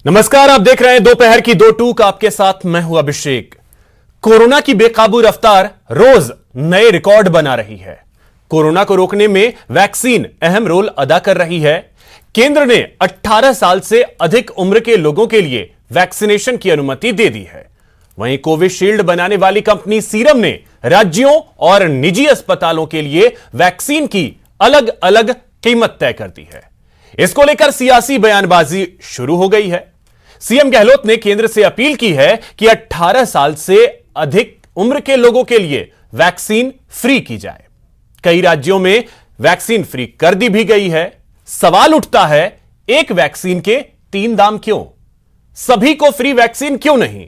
नमस्कार, आप देख रहे हैं दोपहर की दो टूक। आपके साथ मैं हूं अभिषेक। कोरोना की बेकाबू रफ्तार रोज नए रिकॉर्ड बना रही है। कोरोना को रोकने में वैक्सीन अहम रोल अदा कर रही है। केंद्र ने 18 साल से अधिक उम्र के लोगों के लिए वैक्सीनेशन की अनुमति दे दी है। वहीं कोविशील्ड बनाने वाली कंपनी सीरम ने राज्यों और निजी अस्पतालों के लिए वैक्सीन की अलग अलग कीमत तय कर दी है। इसको लेकर सियासी बयानबाजी शुरू हो गई है। सीएम गहलोत ने केंद्र से अपील की है कि 18 साल से अधिक उम्र के लोगों के लिए वैक्सीन फ्री की जाए। कई राज्यों में वैक्सीन फ्री कर दी भी गई है। सवाल उठता है, एक वैक्सीन के 3 दाम क्यों? सभी को फ्री वैक्सीन क्यों नहीं?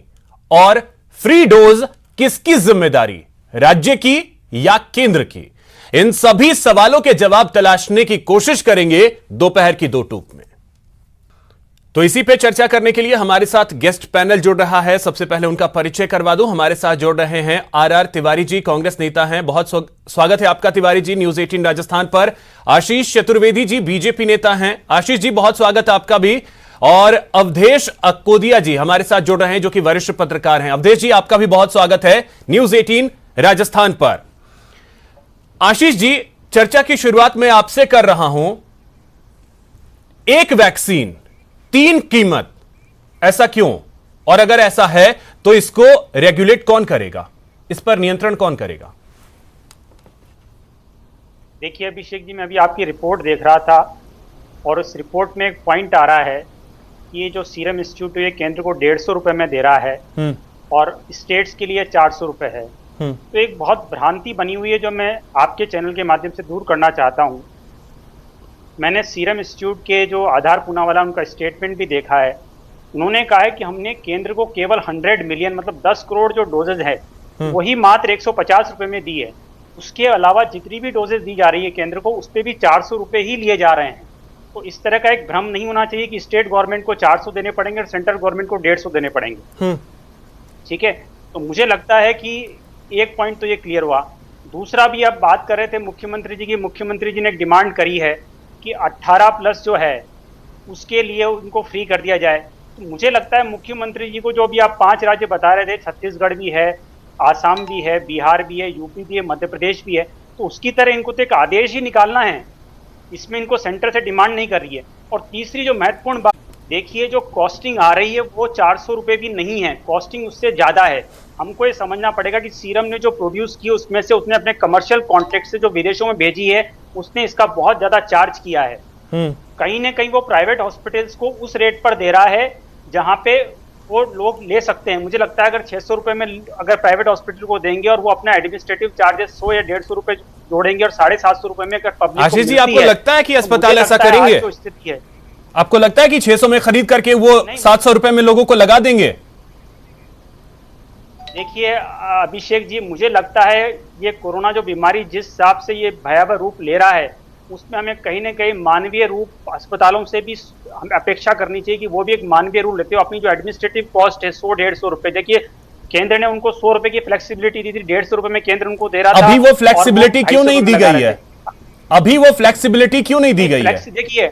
और फ्री डोज किसकी जिम्मेदारी, राज्य की या केंद्र की? इन सभी सवालों के जवाब तलाशने की कोशिश करेंगे दोपहर की दो टूक में। तो इसी पे चर्चा करने के लिए हमारे साथ गेस्ट पैनल जुड़ रहा है। सबसे पहले उनका परिचय करवा दूं। हमारे साथ जुड़ रहे हैं आर तिवारी जी, कांग्रेस नेता हैं। बहुत स्वागत है आपका तिवारी जी न्यूज 18 राजस्थान पर। आशीष चतुर्वेदी जी बीजेपी नेता हैं। आशीष जी बहुत स्वागत है आपका भी। और अवधेश अक्कोदिया जी हमारे साथ जुड़ रहे हैं, जो कि वरिष्ठ पत्रकार हैं। अवधेश जी आपका भी बहुत स्वागत है न्यूज 18 राजस्थान पर। आशीष जी, चर्चा की शुरुआत मैं आपसे कर रहा हूं। एक वैक्सीन 3 कीमत, ऐसा क्यों? और अगर ऐसा है तो इसको रेगुलेट कौन करेगा? इस पर नियंत्रण कौन करेगा? देखिए अभिषेक जी, मैं अभी आपकी रिपोर्ट देख रहा था और उस रिपोर्ट में एक पॉइंट आ रहा है कि ये जो सीरम इंस्टीट्यूट है केंद्र को 150 रुपए में दे रहा है और स्टेट्स के लिए 400 रुपए है। तो एक बहुत भ्रांति बनी हुई है जो मैं आपके चैनल के माध्यम से दूर करना चाहता हूं। मैंने सीरम इंस्टीट्यूट के जो आधार पूनावाला उनका स्टेटमेंट भी देखा है। उन्होंने कहा है कि हमने केंद्र को केवल 100 मिलियन मतलब 10 करोड़ जो डोजेज है वही मात्र 150 रुपए में दी है। उसके अलावा जितनी भी डोजेज दी जा रही है केंद्र को उस पर भी 400 रुपए ही लिए जा रहे हैं। तो इस तरह का एक भ्रम नहीं होना चाहिए कि स्टेट गवर्नमेंट को 400 देने पड़ेंगे और सेंट्रल गवर्नमेंट को 150 देने पड़ेंगे। ठीक है, तो मुझे लगता है कि एक पॉइंट तो ये क्लियर हुआ। दूसरा भी आप बात कर रहे थे मुख्यमंत्री जी की। मुख्यमंत्री जी ने एक डिमांड करी है कि 18 प्लस जो है उसके लिए उनको फ्री कर दिया जाए। तो मुझे लगता है मुख्यमंत्री जी को जो भी आप 5 राज्य बता रहे थे, छत्तीसगढ़ भी है, आसाम भी है, बिहार भी है, यूपी भी है, मध्य प्रदेश भी है, तो उसकी तरह इनको तो एक आदेश ही निकालना है। इसमें इनको सेंटर से डिमांड नहीं कर रही है। और तीसरी जो महत्वपूर्ण बात, देखिए जो कॉस्टिंग आ रही है वो 400 रुपये भी नहीं है, कॉस्टिंग उससे ज़्यादा है। हमको ये समझना पड़ेगा कि सीरम ने जो प्रोड्यूस की उसमें से उसने अपने कमर्शियल कॉन्ट्रैक्ट से जो विदेशों में भेजी है उसने इसका बहुत ज़्यादा चार्ज किया है। कहीं ना कहीं वो प्राइवेट हॉस्पिटल्स को उस रेट पर दे रहा है जहाँ पे वो लोग ले सकते हैं। मुझे लगता है अगर 600 रुपये में अगर प्राइवेट हॉस्पिटल को देंगे और वो अपना एडमिनिस्ट्रेटिव चार्जेस 100 या 150 रुपये जोड़ेंगे और 750 रुपये में अगर पब्लिक आशीष जी, आपको लगता है कि अस्पताल ऐसा करेंगे? जो स्थिति है, आपको लगता है कि 600 में खरीद करके वो 700 रुपए में लोगों को लगा देंगे? देखिए अभिषेक जी, मुझे लगता है ये कोरोना जो बीमारी जिस हिसाब से ये भयावह रूप ले रहा है उसमें हमें कहीं ना कहीं मानवीय रूप अस्पतालों से भी अपेक्षा करनी चाहिए कि वो भी एक मानवीय रूप लेते हो। अपनी जो एडमिनिस्ट्रेटिव कॉस्ट है 100-150 रुपए, देखिए केंद्र ने उनको 100 रुपए की फ्लेक्सिबिलिटी दी थी, 150 रुपए में केंद्र उनको दे रहा था। अभी वो फ्लेक्सिबिलिटी क्यों नहीं दी गई है? अभी वो फ्लेक्सिबिलिटी क्यों नहीं दी गई है? देखिए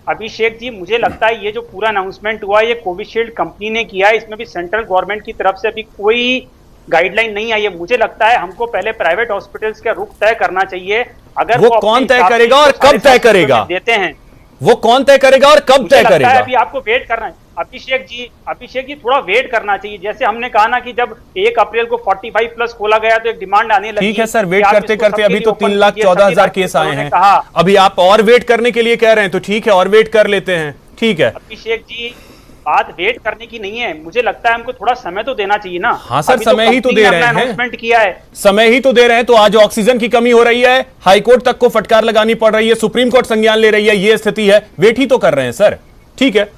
अभिषेक जी, मुझे लगता है ये जो पूरा अनाउंसमेंट हुआ ये कोविशील्ड कंपनी ने किया है। इसमें भी सेंट्रल गवर्नमेंट की तरफ से अभी कोई गाइडलाइन नहीं आई है। मुझे लगता है हमको पहले प्राइवेट हॉस्पिटल्स का रुख तय करना चाहिए। अगर वो कौन तय करेगा और कब तय करेगा? देते हैं वो कौन तय करेगा और कब तय करेगा? अभी आपको वेट करना है अभिषेक जी थोड़ा वेट करना चाहिए। जैसे हमने कहा ना कि जब 1 अप्रैल को 45 प्लस खोला गया तो एक डिमांड आने लगी। ठीक है सर, वेट करते करते अभी तो 3,14,000 केस आए हैं। अभी आप और वेट करने के लिए कह रहे हैं तो ठीक है, और वेट कर लेते हैं। ठीक है अभिषेक जी, बात वेट करने की नहीं है। मुझे लगता है हमको थोड़ा समय तो देना चाहिए ना। हाँ सर, समय ही तो दे रहे हैं। अनाउंसमेंट किया है, समय ही तो दे रहे हैं। तो आज ऑक्सीजन की कमी हो रही है, हाईकोर्ट तक को फटकार लगानी पड़ रही है, सुप्रीम कोर्ट संज्ञान ले रही है, ये स्थिति है। वेट ही तो कर रहे हैं सर। ठीक है,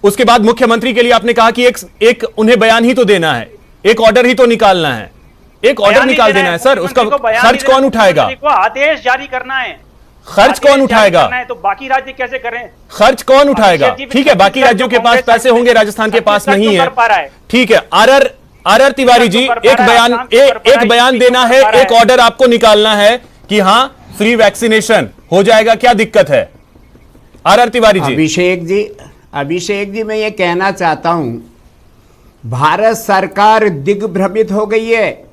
उसके बाद मुख्यमंत्री के लिए आपने कहा कि एक उन्हें बयान ही तो देना है, एक ऑर्डर ही तो निकालना है, एक ऑर्डर निकाल देना है सर। उसका खर्च कौन उठाएगा? आदेश जारी करना है, खर्च कौन उठाएगा? तो बाकी राज्य कैसे करें? खर्च कौन उठाएगा? ठीक है, बाकी राज्यों के पास पैसे होंगे, राजस्थान के पास नहीं है। ठीक है, आर तिवारी जी, एक बयान देना है, एक ऑर्डर आपको निकालना है कि हाँ फ्री वैक्सीनेशन हो जाएगा, क्या दिक्कत है? आर तिवारी जी। अभिषेक जी, मैं ये कहना चाहता हूं, भारत सरकार दिग्भ्रमित हो गई है।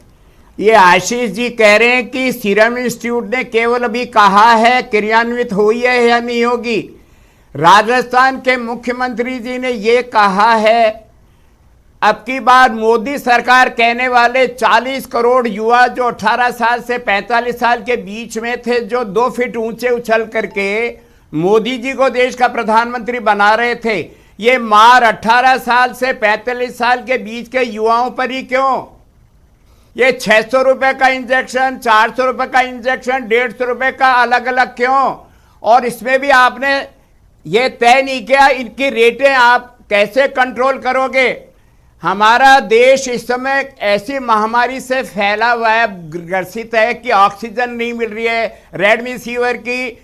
ये आशीष जी कह रहे हैं कि सीरम इंस्टीट्यूट ने केवल अभी कहा है, क्रियान्वित हुई है या नहीं होगी। राजस्थान के मुख्यमंत्री जी ने ये कहा है, अब की बार मोदी सरकार कहने वाले 40 करोड़ युवा जो 18 साल से 45 साल के बीच में थे, जो 2 फीट ऊंचे उछल करके मोदी जी को देश का प्रधानमंत्री बना रहे थे, ये मार 18 साल से 45 साल के बीच के युवाओं पर ही क्यों? ये 600 रुपए का इंजेक्शन, 400 रुपए का इंजेक्शन, 150 रुपए का अलग अलग क्यों? और इसमें भी आपने ये तय नहीं किया इनकी रेटें आप कैसे कंट्रोल करोगे। हमारा देश इस समय ऐसी महामारी से फैला हुआ है, ग्रसित है कि ऑक्सीजन नहीं मिल रही है। रेमडेसिविर की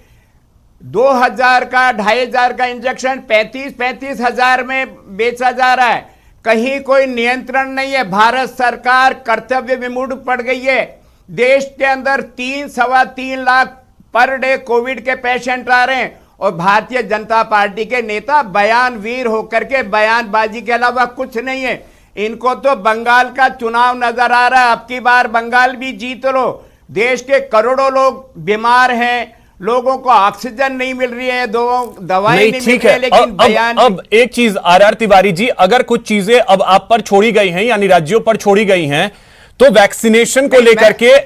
2000 का 2500 का इंजेक्शन 35 हजार में बेचा जा रहा है। कहीं कोई नियंत्रण नहीं है। भारत सरकार कर्तव्य विमूढ़ पड़ गई है। देश के अंदर 3-3.25 लाख पर डे कोविड के पेशेंट आ रहे हैं और भारतीय जनता पार्टी के नेता बयानवीर होकर के बयानबाजी के अलावा कुछ नहीं है। इनको तो बंगाल का चुनाव नजर आ रहा है, अब की बार बंगाल भी जीत लो। देश के करोड़ों लोग बीमार हैं, लोगों को ऑक्सीजन नहीं मिल रही है, दवाई नहीं मिल रही है, लेकिन बयान। अब एक चीज आर तिवारी जी, अगर कुछ चीजें अब आप पर छोड़ी गई हैं, यानी राज्यों पर छोड़ी गई हैं, तो वैक्सीनेशन को लेकर के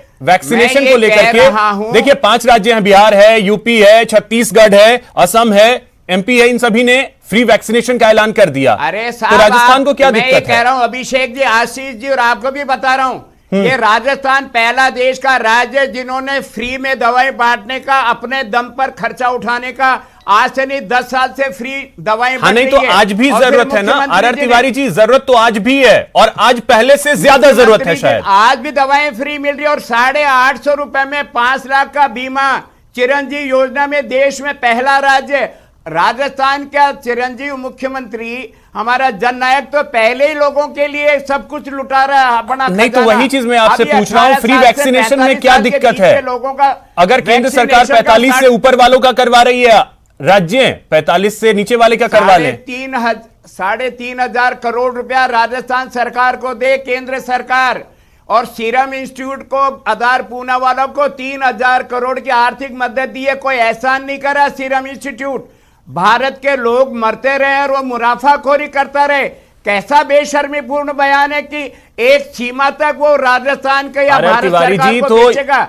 देखिए 5 राज्य हैं, बिहार है, यूपी है, छत्तीसगढ़ है, असम है, एमपी है, इन सभी ने फ्री वैक्सीनेशन का ऐलान कर दिया। अरे तो राजस्थान को क्या दिक्कत है? मैं कह रहा हूं अभिषेक जी, आशीष जी, और आपको भी बता रहा हूं, ये राजस्थान पहला देश का राज्य है जिन्होंने फ्री में दवाएं बांटने का, अपने दम पर खर्चा उठाने का, आज से नहीं 10 साल से फ्री दवाएं हाँ, नहीं तो आज भी जरूरत है ना आर तिवारी जी, जरूरत तो आज भी है और आज पहले से ज्यादा जरूरत है शायद। आज भी दवाएं फ्री मिल रही है और 850 रुपए में 5 लाख का बीमा। चिरंजीवी योजना में देश में पहला राज्य राजस्थान का। चिरंजीवी मुख्यमंत्री हमारा जननायक तो पहले ही लोगों के लिए सब कुछ लुटा रहा है अपना। नहीं तो वही चीज मैं आपसे पूछ रहा हूं, फ्री वैक्सीनेशन में क्या दिक्कत है? लोगों का अगर केंद्र सरकार 45 से ऊपर वालों का करवा रही है, राज्य 45 से नीचे वाले का करवा लें। 3,500 करोड़ रुपया राजस्थान सरकार को दे केंद्र सरकार, और सीरम इंस्टीट्यूट को, आधार पूना वालों को 3000 करोड़ की आर्थिक मदद दी है। कोई एहसान नहीं करा सीरम इंस्टीट्यूट। भारत के लोग मरते रहे और वो मुनाफाखोरी करता रहे। कैसा बेशर्मीपूर्ण बयान है कि एक सीमा तक वो राजस्थान के या भारत सरकार को बेचेगा।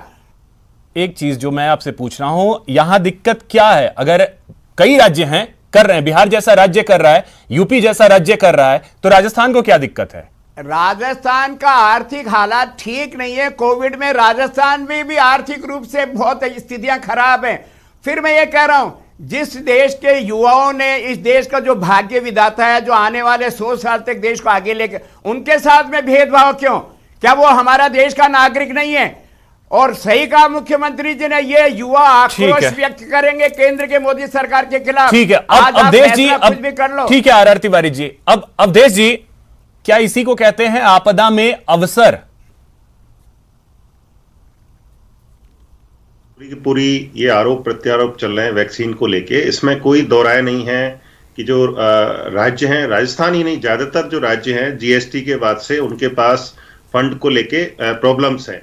एक चीज जो मैं आपसे पूछ रहा हूं, यहां दिक्कत क्या है? अगर कई राज्य हैं कर रहे हैं, बिहार जैसा राज्य कर रहा है, यूपी जैसा राज्य कर रहा है, तो राजस्थान को क्या दिक्कत है? राजस्थान का आर्थिक हालात ठीक नहीं है। कोविड में राजस्थान में भी आर्थिक रूप से बहुत स्थितियां खराब हैं। फिर मैं ये कह रहा हूं, जिस देश के युवाओं ने इस देश का जो भाग्य विधाता है, जो आने वाले 100 साल तक देश को आगे लेकर, उनके साथ में भेदभाव क्यों? क्या वो हमारा देश का नागरिक नहीं है? और सही कहा मुख्यमंत्री जी ने, ये युवा आक्रोश व्यक्त करेंगे केंद्र के मोदी सरकार के खिलाफ। ठीक है, अब अवधेश जी, कुछ भी कर लो। ठीक है आर तिवारी जी, अब अवधेश जी, क्या इसी को कहते हैं आपदा में अवसर? पूरी ये आरोप प्रत्यारोप चल रहे हैं वैक्सीन को लेके, इसमें कोई दो राय नहीं है कि जो राज्य हैं, राजस्थान ही नहीं, ज्यादातर जो राज्य हैं जीएसटी के बाद से उनके पास फंड को लेके प्रॉब्लम्स हैं।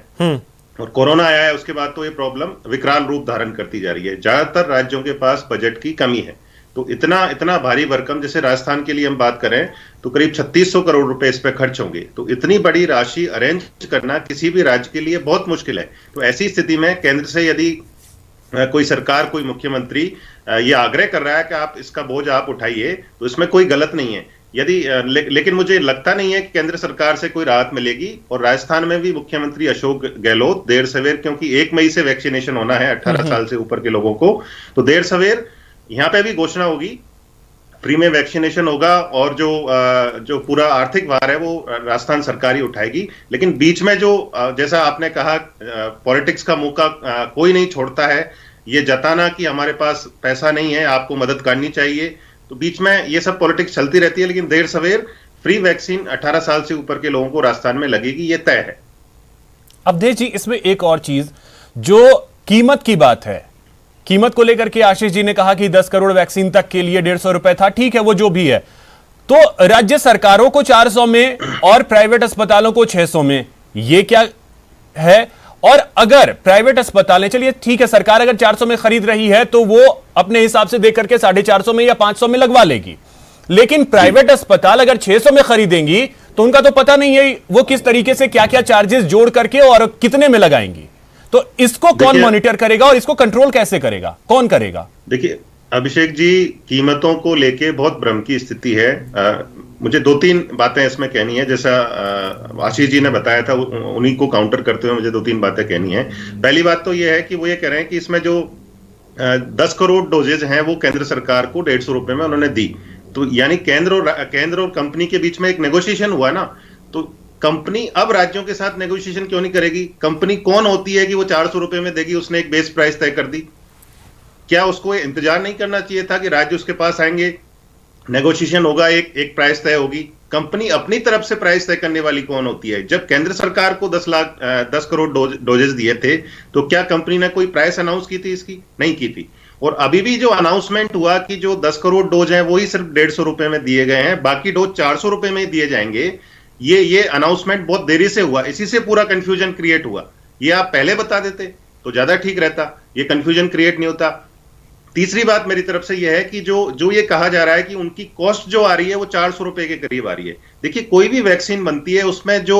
और कोरोना आया है उसके बाद तो ये प्रॉब्लम विकराल रूप धारण करती जा रही है। ज्यादातर राज्यों के पास बजट की कमी है। तो इतना भारी भरकम, जैसे राजस्थान के लिए हम बात करें तो करीब 3600 करोड़ रुपए इस पे खर्च होंगे। तो इतनी बड़ी राशि अरेंज करना किसी भी राज्य के लिए बहुत मुश्किल है। तो ऐसी स्थिति में केंद्र से यदि कोई सरकार, कोई मुख्यमंत्री ये आग्रह कर रहा है कि आप इसका बोझ आप उठाइए, तो इसमें कोई गलत नहीं है। लेकिन मुझे लगता नहीं है कि केंद्र सरकार से कोई राहत मिलेगी। और राजस्थान में भी मुख्यमंत्री अशोक गहलोत देर सवेर, क्योंकि 1 मई से वैक्सीनेशन होना है 18 साल से ऊपर के लोगों को, तो देर सवेर यहाँ पे भी घोषणा होगी, फ्री में वैक्सीनेशन होगा और जो पूरा आर्थिक भार है वो राजस्थान सरकार ही उठाएगी। लेकिन बीच में जो जैसा आपने कहा, पॉलिटिक्स का मौका कोई नहीं छोड़ता है, ये जताना कि हमारे पास पैसा नहीं है, आपको मदद करनी चाहिए, तो बीच में ये सब पॉलिटिक्स चलती रहती है। लेकिन देर सवेर फ्री वैक्सीन 18 साल से ऊपर के लोगों को राजस्थान में लगेगी, ये तय है। अवधेश जी, इसमें एक और चीज जो कीमत की बात है, कीमत को लेकर के आशीष जी ने कहा कि 10 करोड़ वैक्सीन तक के लिए 150 रुपए था, ठीक है, वो जो भी है। तो राज्य सरकारों को 400 में और प्राइवेट अस्पतालों को 600 में, ये क्या है? और अगर प्राइवेट अस्पतालें, चलिए ठीक है, सरकार अगर 400 में खरीद रही है तो वो अपने हिसाब से देख करके 450 में या 500 में लगवा लेगी, लेकिन प्राइवेट अस्पताल अगर 600 में खरीदेंगी तो उनका तो पता नहीं है वो किस तरीके से क्या क्या चार्जेस जोड़ करके और कितने में लगाएंगी। तो इसको कौन मॉनिटर करेगा और इसको कंट्रोल कैसे करेगा, कौन करेगा? देखिए अभिषेक जी, कीमतों को लेके बहुत भ्रम की स्थिति है। मुझे 2-3 बातें इसमें कहनी है। जैसा आशीष जी ने बताया था, उन्हीं को काउंटर करते हुए मुझे 2-3 बातें कहनी है। पहली बात तो यह है कि वो ये कह रहे हैं कि इसमें जो 10 करोड़ डोजेज हैं वो केंद्र सरकार को 150 रुपए में उन्होंने दी। तो यानी केंद्र और कंपनी के बीच में एक नेगोशिएशन हुआ ना, तो कंपनी अब राज्यों के साथ नेगोशिएशन क्यों नहीं करेगी? कंपनी कौन होती है कि वो 400 रुपए में देगी? उसने एक बेस प्राइस तय कर दी। क्या उसको इंतजार नहीं करना चाहिए था कि राज्य उसके पास आएंगे, नेगोशिएशन होगा, एक प्राइस तय होगी? कंपनी अपनी तरफ से प्राइस तय करने वाली कौन होती है? जब केंद्र सरकार को 10 करोड़ डोजेस दिए थे तो क्या कंपनी ने कोई प्राइस अनाउंस की थी? इसकी नहीं की थी। और अभी भी जो अनाउंसमेंट हुआ कि जो 10 करोड़ डोज हैं वो ही सिर्फ 150 रुपए में दिए गए हैं, बाकी डोज 400 रुपए में ही दिए जाएंगे, ये अनाउंसमेंट बहुत देरी से हुआ। इसी से पूरा कंफ्यूजन क्रिएट हुआ। ये आप पहले बता देते तो ज्यादा ठीक रहता, ये कंफ्यूजन क्रिएट नहीं होता। तीसरी बात मेरी तरफ से यह है कि जो ये कहा जा रहा है कि उनकी कॉस्ट जो आ रही है वो 400 रुपए के करीब आ रही है। देखिए कोई भी वैक्सीन बनती है उसमें जो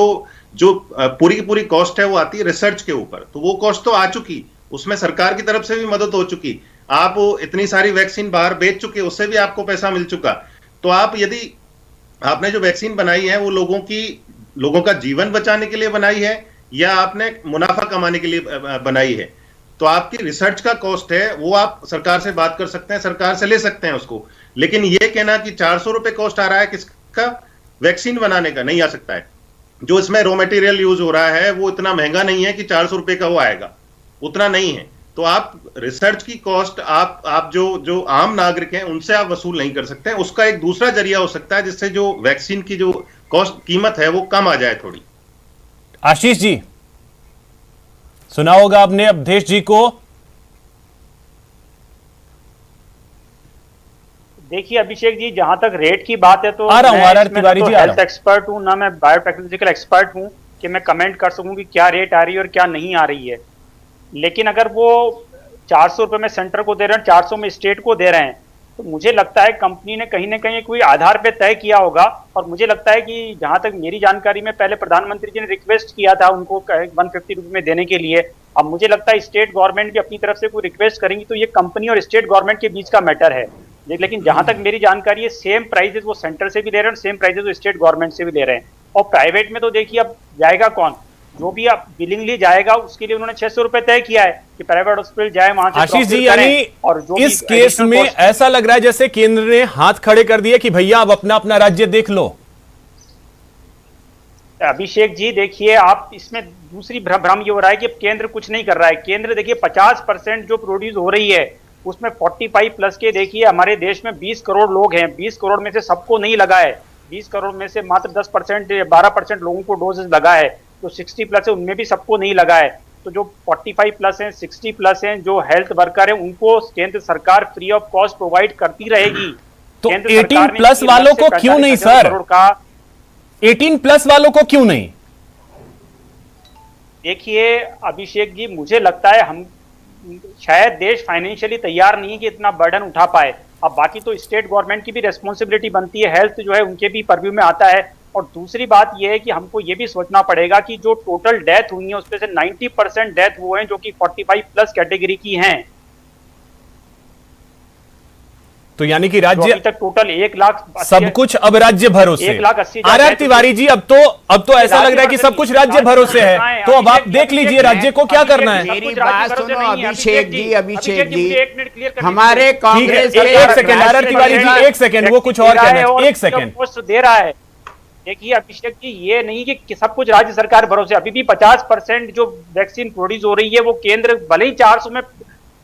पूरी की पूरी कॉस्ट है वो आती है रिसर्च के ऊपर, तो वो कॉस्ट तो आ चुकी, उसमें सरकार की तरफ से भी मदद हो चुकी। आप इतनी सारी वैक्सीन बाहर बेच चुके, उससे भी आपको पैसा मिल चुका। तो आप यदि आपने जो वैक्सीन बनाई है वो लोगों का जीवन बचाने के लिए बनाई है या आपने मुनाफा कमाने के लिए बनाई है, तो आपकी रिसर्च का कॉस्ट है वो आप सरकार से बात कर सकते हैं, सरकार से ले सकते हैं उसको। लेकिन ये कहना कि 400 रुपए कॉस्ट आ रहा है किसका? वैक्सीन बनाने का, नहीं आ सकता है। जो इसमें रॉ मटेरियल यूज हो रहा है वो इतना महंगा नहीं है कि 400 रुपए का वो आएगा, उतना नहीं है। तो आप रिसर्च की कॉस्ट आप जो आम नागरिक हैं उनसे आप वसूल नहीं कर सकते हैं। उसका एक दूसरा जरिया हो सकता है जिससे जो वैक्सीन की जो कॉस्ट कीमत है वो कम आ जाए थोड़ी। आशीष जी, सुना होगा आपने अवधेश जी को। देखिए अभिषेक जी, जहां तक रेट की बात है तो आ रहा हूं तिवारी जी, हेल्थ एक्सपर्ट हूं ना, मैं बायोटेक्नोलॉजिकल एक्सपर्ट हूं कि मैं कमेंट कर सकूं कि क्या रेट आ रही है और क्या नहीं आ रही है। लेकिन अगर वो 400 रुपए में सेंटर को दे रहे हैं, 400 में स्टेट को दे रहे हैं, तो मुझे लगता है कंपनी ने कहीं ना कहीं कोई आधार पे तय किया होगा। और मुझे लगता है कि जहां तक मेरी जानकारी में पहले प्रधानमंत्री जी ने रिक्वेस्ट किया था उनको 150 रुपए में देने के लिए। अब मुझे लगता है स्टेट गवर्नमेंट भी अपनी तरफ से कोई रिक्वेस्ट करेंगी, तो ये कंपनी और स्टेट गवर्नमेंट के बीच का मैटर है। लेकिन जहां तक मेरी जानकारी है सेम प्राइजेस वो सेंटर से भी ले रहे हैं, सेम प्राइजेस वो स्टेट गवर्नमेंट से भी ले रहे हैं। और प्राइवेट में तो देखिए अब जाएगा कौन, जो भी आप बिलिंगली जाएगा उसके लिए उन्होंने 600 रुपए तय किया है कि प्राइवेट हॉस्पिटल जाए, वहां से आशीष जी, यानी और जो इस केस में ऐसा लग रहा है जैसे केंद्र ने हाथ खड़े कर दिए कि भैया अब अपना अपना राज्य देख लो। अभिषेक जी देखिए, आप इसमें दूसरी भ्रम ये हो रहा है कि केंद्र कुछ नहीं कर रहा है। केंद्र देखिए 50% जो प्रोड्यूस हो रही है उसमें 45 प्लस के, देखिए हमारे देश में 20 करोड़ लोग हैं, 20 करोड़ में से सबको नहीं लगा है, 20 करोड़ में से मात्र 10% 12% लोगों को डोजेस लगा है। तो 60 प्लस है उनमें भी सबको नहीं लगा है। तो जो 45 प्लस हैं, 60 प्लस हैं, जो हेल्थ वर्कर हैं, उनको केंद्र सरकार फ्री ऑफ कॉस्ट प्रोवाइड करती रहेगी। तो 18 प्लस वालों को क्यों नहीं सर? 18 प्लस वालों को क्यों नहीं? देखिए अभिषेक जी, मुझे लगता है हम शायद देश फाइनेंशियली तैयार नहीं है कि इतना बर्डन उठा पाए। अब बाकी तो स्टेट गवर्नमेंट की भी रेस्पॉन्सिबिलिटी बनती है, हेल्थ जो है उनके भी परव्यू में आता है। और दूसरी बात यह है कि हमको ये भी सोचना पड़ेगा कि जो टोटल डेथ हुई है उसमें से 90% डेथ वो हैं जो कि 45 प्लस कैटेगरी की हैं। तो यानी कि राज्य तक टोटल 1 लाख सब कुछ अब राज्य भरोसे। 1,80,000 आर तिवारी जी, अब तो ऐसा लग रहा है कि सब कुछ राज्य भरोसे है। तो अब आप देख लीजिए राज्य को क्या करना है। मेरी बात सुनो अभिषेक जी, हमारे कांग्रेस एक सेकंड आर तिवारी जी, एक सेकंड, वो कुछ और कहना है, एक सेकंड दे रहा है। देखिए अभिषेक जी, ये नहीं कि सब कुछ राज्य सरकार भरोसे, अभी भी 50% जो वैक्सीन प्रोड्यूस हो रही है वो केंद्र भले ही 400 में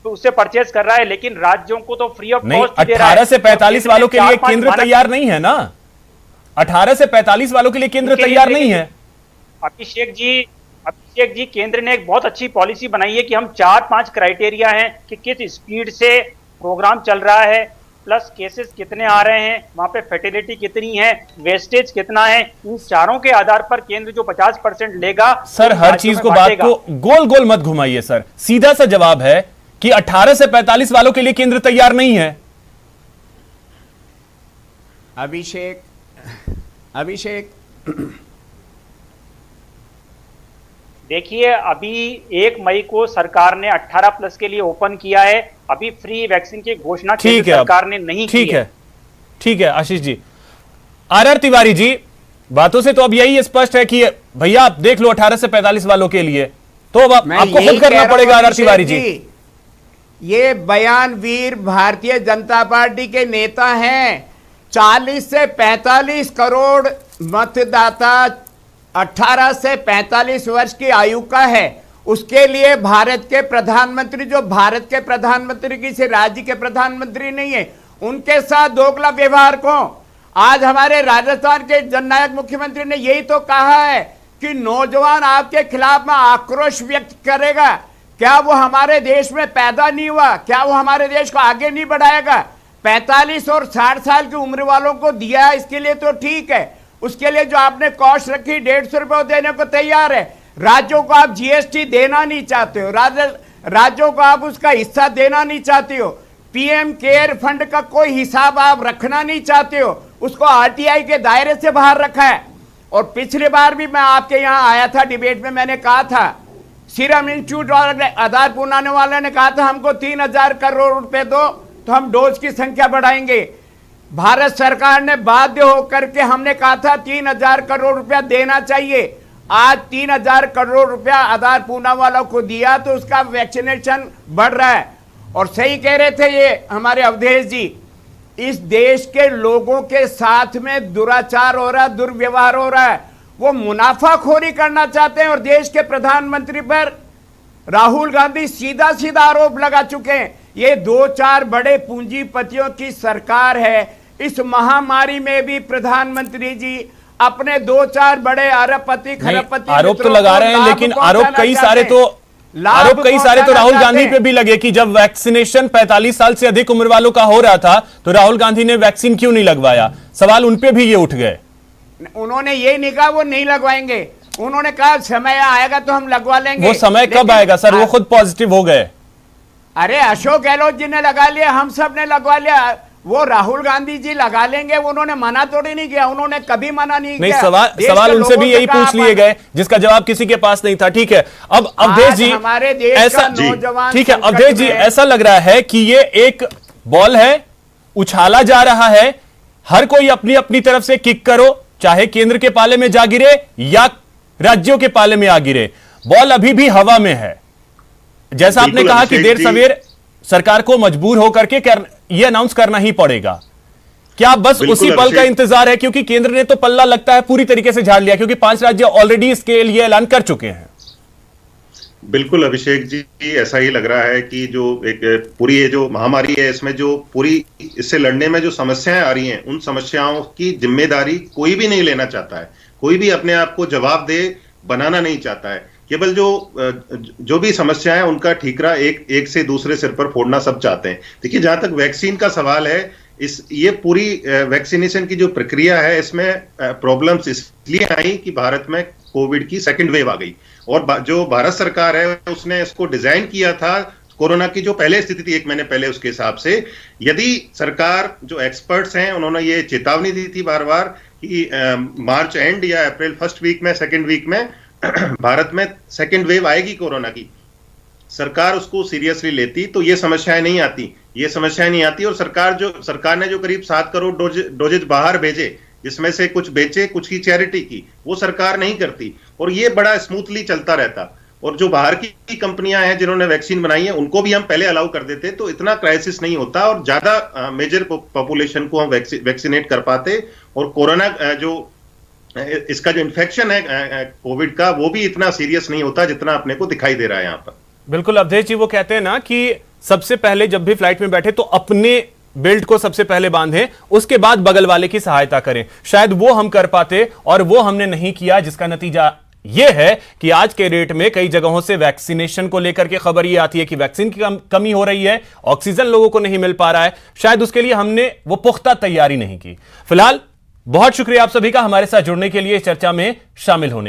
उससे परचेज कर रहा है, लेकिन राज्यों को तो फ्री ऑफ कॉस्ट दे रहा है। 18 से 45 वालों के लिए केंद्र तैयार नहीं है ना, 18 से 45 वालों के लिए केंद्र तैयार नहीं है। अभिषेक अभिषेक जी, केंद्र ने एक बहुत अच्छी पॉलिसी बनाई है कि हम 4-5 क्राइटेरिया हैं कि किस स्पीड से प्रोग्राम चल रहा है, प्लस केसेस कितने आ रहे हैं, वहां पे फर्टिलिटी कितनी है, वेस्टेज कितना है, इन चारों के आधार पर केंद्र जो 50% लेगा। सर हर चीज को, बात को गोल गोल मत घुमाइए सर, सीधा सा जवाब है कि 18 से 45 वालों के लिए केंद्र तैयार नहीं है। अभिषेक देखिए, अभी 1 मई को सरकार ने 18 प्लस के लिए ओपन किया है, अभी फ्री वैक्सीन की घोषणा केंद्र सरकार ने नहीं की है। ठीक है आशीष जी। आर तिवारी जी, बातों से तो अब यही स्पष्ट है कि भैया आप देख लो 18 से 45 वालों के लिए, तो अब आपको खुद करना पड़ेगा। आर तिवारी जी, ये बयानवीर भारतीय जनता पार्टी के नेता हैं। 40 से 45 करोड़ मतदाता 18 से 45 वर्ष की आयु का है। उसके लिए भारत के प्रधानमंत्री, जो भारत के प्रधानमंत्री किसी राज्य के प्रधानमंत्री नहीं है, उनके साथ दोगला व्यवहार को आज हमारे राजस्थान के जननायक मुख्यमंत्री ने यही तो कहा है कि नौजवान आपके खिलाफ में आक्रोश व्यक्त करेगा। क्या वो हमारे देश में पैदा नहीं हुआ? क्या वो हमारे देश को आगे नहीं बढ़ाएगा? 45 और 60 साल की उम्र वालों को दिया है, इसके लिए तो ठीक है। उसके लिए जो आपने कॉस्ट रखी 150 रुपये देने को तैयार है। राज्यों को आप जीएसटी देना नहीं चाहते हो, राज्यों को आप उसका हिस्सा देना नहीं चाहते हो, पीएम केयर फंड का कोई हिसाब आप रखना नहीं चाहते हो, उसको आरटीआई के दायरे से बाहर रखा है। और पिछली बार भी मैं आपके यहाँ आया था डिबेट में, मैंने कहा था सीरम इंस्टीट्यूट और आधार पुराने वाले ने कहा था हमको 3000 करोड़ रुपए दो तो हम डोज की संख्या बढ़ाएंगे। भारत सरकार ने बाध्य होकर के हमने कहा था 3000 करोड़ रुपया देना चाहिए। आज 3000 करोड़ रुपया आधार पूना वालों को दिया तो उसका वैक्सीनेशन बढ़ रहा है। और सही कह रहे थे ये हमारे अवधेश जी, इस देश के लोगों के साथ में दुराचार हो रहा है, दुर्व्यवहार हो रहा है। वो मुनाफाखोरी करना चाहते हैं और देश के प्रधानमंत्री पर राहुल गांधी सीधा सीधा आरोप लगा चुके हैं। ये 2-4 बड़े पूंजीपतियों की सरकार है। इस महामारी में भी प्रधानमंत्री जी अपने 2-4 बड़े अरबपति खरबपति आरोप तो लगा रहे हैं, लेकिन आरोप कई सारे तो राहुल गांधी पे भी लगे कि जब वैक्सीनेशन 45 साल से अधिक उम्र वालों का हो रहा था तो राहुल गांधी ने वैक्सीन क्यों नहीं लगवाया। सवाल उन पे भी ये उठ गए। उन्होंने ये नहीं कहा वो नहीं लगवाएंगे, उन्होंने कहा समय आएगा तो हम लगवा लेंगे। वो समय कब आएगा सर? वो खुद पॉजिटिव हो गए। अरे अशोक गहलोत जी ने लगा लिया, हम सब ने लगवा लिया, वो राहुल गांधी जी लगा लेंगे। उन्होंने मना थोड़ी नहीं किया, उन्होंने कभी मना नहीं किया। सवाल उनसे भी यही पूछ लिए गए जिसका जवाब किसी के पास नहीं था। ठीक है, अब अवधेश जी, हमारे देश का नौजवान, ठीक है अवधेश जी, ऐसा लग रहा है कि ये एक बॉल है, उछाला जा रहा है, हर कोई अपनी अपनी तरफ से किक करो, चाहे केंद्र के पाले में जा गिरे या राज्यों के पाले में आ गिरे, बॉल अभी भी हवा में है। जैसा आपने कहा कि देर सवेर सरकार को मजबूर होकर के ये अनाउंस करना ही पड़ेगा। क्या बस उसी पल का इंतजार है? क्योंकि केंद्र ने तो पल्ला लगता है पूरी तरीके से झाड़ लिया, क्योंकि 5 राज्य ऑलरेडी इसके लिए ऐलान कर चुके हैं। बिल्कुल अभिषेक जी, ऐसा ही लग रहा है कि जो एक पूरी ये जो महामारी है, इसमें जो पूरी इससे लड़ने में जो समस्याएं आ रही हैं, उन समस्याओं की जिम्मेदारी कोई भी नहीं लेना चाहता है। कोई भी अपने आप को जवाबदेह बनाना नहीं चाहता है। केवल जो भी समस्याएं उनका ठीकरा एक से दूसरे सिर पर फोड़ना सब चाहते हैं। देखिए, जहां तक वैक्सीन का सवाल है, ये पूरी वैक्सीनेशन की जो प्रक्रिया है, इसमें प्रॉब्लम्स इसलिए आई कि भारत में कोविड की सेकंड वेव आ गई और जो भारत सरकार है उसने इसको डिजाइन किया था कोरोना की जो पहले स्थिति थी 1 महीने पहले, उसके हिसाब से यदि सरकार, जो एक्सपर्ट्स हैं, उन्होंने ये चेतावनी दी थी बार बार कि मार्च एंड या अप्रैल फर्स्ट वीक में, सेकेंड वीक में भारत में सेकेंड वेव आएगी कोरोना की, सरकार उसको सीरियसली लेती तो ये समस्याएं नहीं आती। और सरकार ने जो करीब 7 करोड़ डोजेज बाहर भेजे, जिसमें से कुछ बेचे, कुछ की चैरिटी की, वो सरकार नहीं करती और ये बड़ा स्मूथली चलता रहता। और जो बाहर की कंपनियां हैं जिन्होंने वैक्सीन बनाई है, उनको भी हम पहले अलाउ कर देते तो इतना क्राइसिस नहीं होता और ज्यादा मेजर पॉपुलेशन को हम वैक्सीनेट कर पाते और कोरोना जो इसका जो इन्फेक्शन है कोविड का, वो भी इतना सीरियस नहीं होता जितना अपने को दिखाई दे रहा है यहाँ पर। बिल्कुल अवधेश जी, वो कहते हैं ना कि सबसे पहले जब भी फ्लाइट में बैठे तो अपने बेल्ट को सबसे पहले बांधें, उसके बाद बगल वाले की सहायता करें। शायद वो हम कर पाते और वो हमने नहीं किया, जिसका नतीजा यह है कि आज के रेट में कई जगहों से वैक्सीनेशन को लेकर के खबर यह आती है कि वैक्सीन की कमी हो रही है, ऑक्सीजन लोगों को नहीं मिल पा रहा है। शायद उसके लिए हमने वो पुख्ता तैयारी नहीं की। फिलहाल बहुत शुक्रिया आप सभी का हमारे साथ जुड़ने के लिए, चर्चा में शामिल होने